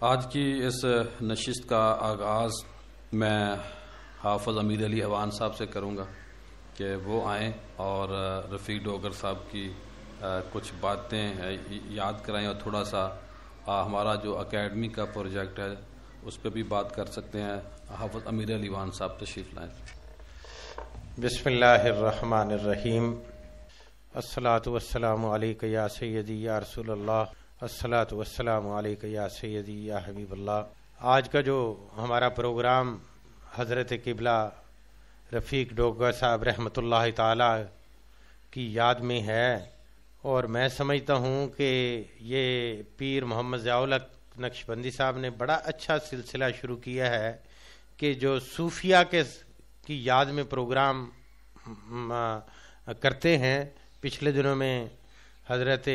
آج کی اس نشست کا آغاز میں حافظ امیر علی اوان صاحب سے کروں گا کہ وہ آئیں اور رفیق ڈوگر صاحب کی کچھ باتیں یاد کرائیں اور تھوڑا سا ہمارا جو اکیڈمی کا پروجیکٹ ہے اس پہ بھی بات کر سکتے ہیں۔ حافظ امیر علی اوان صاحب تشریف لائیں۔ بسم اللہ الرحمن الرحیم۔ الصلاۃ والسلام علیک یا سیدی یا رسول اللہ، الصلاۃ والسلام علیک یا سیدی یا حبیب اللہ۔ آج کا جو ہمارا پروگرام حضرت قبلہ رفیق ڈوگر صاحب رحمۃ اللہ تعالی کی یاد میں ہے، اور میں سمجھتا ہوں کہ یہ پیر محمد ضیاء الحق نقشبندی صاحب نے بڑا اچھا سلسلہ شروع کیا ہے کہ جو صوفیہ کی یاد میں پروگرام کرتے ہیں۔ پچھلے دنوں میں حضرت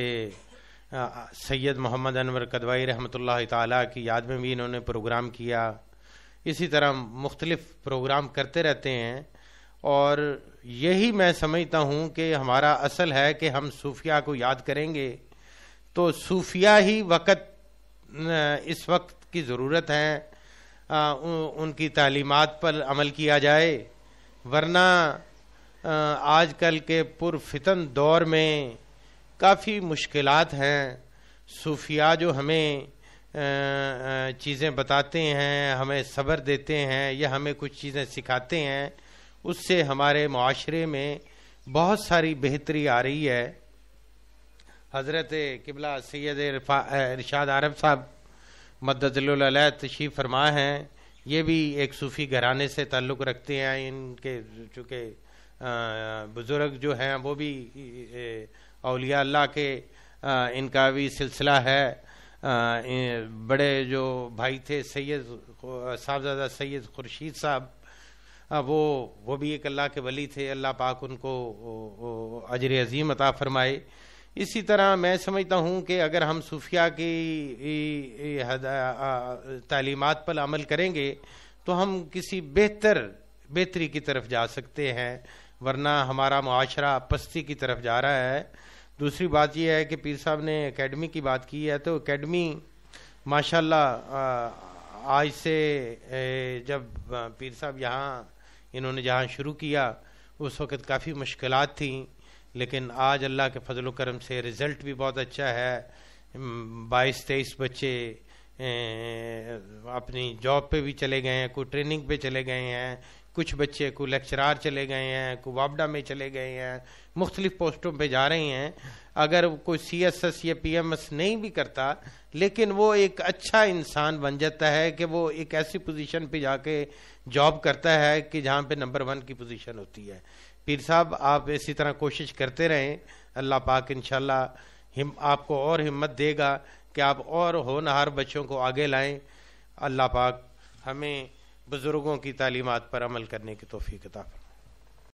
سید محمد انور قدوائی رحمۃ اللہ تعالیٰ کی یاد میں بھی انہوں نے پروگرام کیا، اسی طرح مختلف پروگرام کرتے رہتے ہیں، اور یہی میں سمجھتا ہوں کہ ہمارا اصل ہے کہ ہم صوفیہ کو یاد کریں گے تو صوفیہ ہی اس وقت کی ضرورت ہے، ان کی تعلیمات پر عمل کیا جائے، ورنہ آج کل کے پرفتن دور میں کافی مشکلات ہیں۔ صوفیاء جو ہمیں چیزیں بتاتے ہیں، ہمیں صبر دیتے ہیں یا ہمیں کچھ چیزیں سکھاتے ہیں، اس سے ہمارے معاشرے میں بہت ساری بہتری آ رہی ہے۔ حضرت قبلہ سید ارشاد عرب صاحب مدد اللہ تشریف فرما ہیں، یہ بھی ایک صوفی گھرانے سے تعلق رکھتے ہیں۔ ان کے چونکہ بزرگ جو ہیں وہ بھی اولیاء اللہ کے ان کا بھی سلسلہ ہے۔ بڑے جو بھائی تھے سید صاحبزادہ سید خورشید صاحب، وہ بھی ایک اللہ کے ولی تھے، اللہ پاک ان کو اجر عظیم عطا فرمائے۔ اسی طرح میں سمجھتا ہوں کہ اگر ہم صوفیہ کی تعلیمات پر عمل کریں گے تو ہم کسی بہتری کی طرف جا سکتے ہیں، ورنہ ہمارا معاشرہ پستی کی طرف جا رہا ہے۔ دوسری بات یہ ہے کہ پیر صاحب نے اکیڈمی کی بات کی ہے، تو اکیڈمی ماشاءاللہ آج سے جب پیر صاحب انہوں نے جہاں شروع کیا اس وقت کافی مشکلات تھیں، لیکن آج اللہ کے فضل و کرم سے رزلٹ بھی بہت اچھا ہے۔ 22-23 بچے اپنی جاب پہ بھی چلے گئے ہیں، کوئی ٹریننگ پہ چلے گئے ہیں، کچھ بچے کو لیکچرار چلے گئے ہیں، کوئی وابڈا میں چلے گئے ہیں، مختلف پوسٹوں پہ جا رہے ہیں۔ اگر کوئی CSS یا PMS نہیں بھی کرتا لیکن وہ ایک اچھا انسان بن جاتا ہے کہ وہ ایک ایسی پوزیشن پہ جا کے جاب کرتا ہے کہ جہاں پہ نمبر 1 کی پوزیشن ہوتی ہے۔ پیر صاحب آپ اسی طرح کوشش کرتے رہیں، اللہ پاک انشاءاللہ آپ کو اور ہمت دے گا کہ آپ اور ہونہار بچوں کو آگے لائیں۔ اللہ پاک ہمیں بزرگوں کی تعلیمات پر عمل کرنے کی توفیق عطا فرمائے۔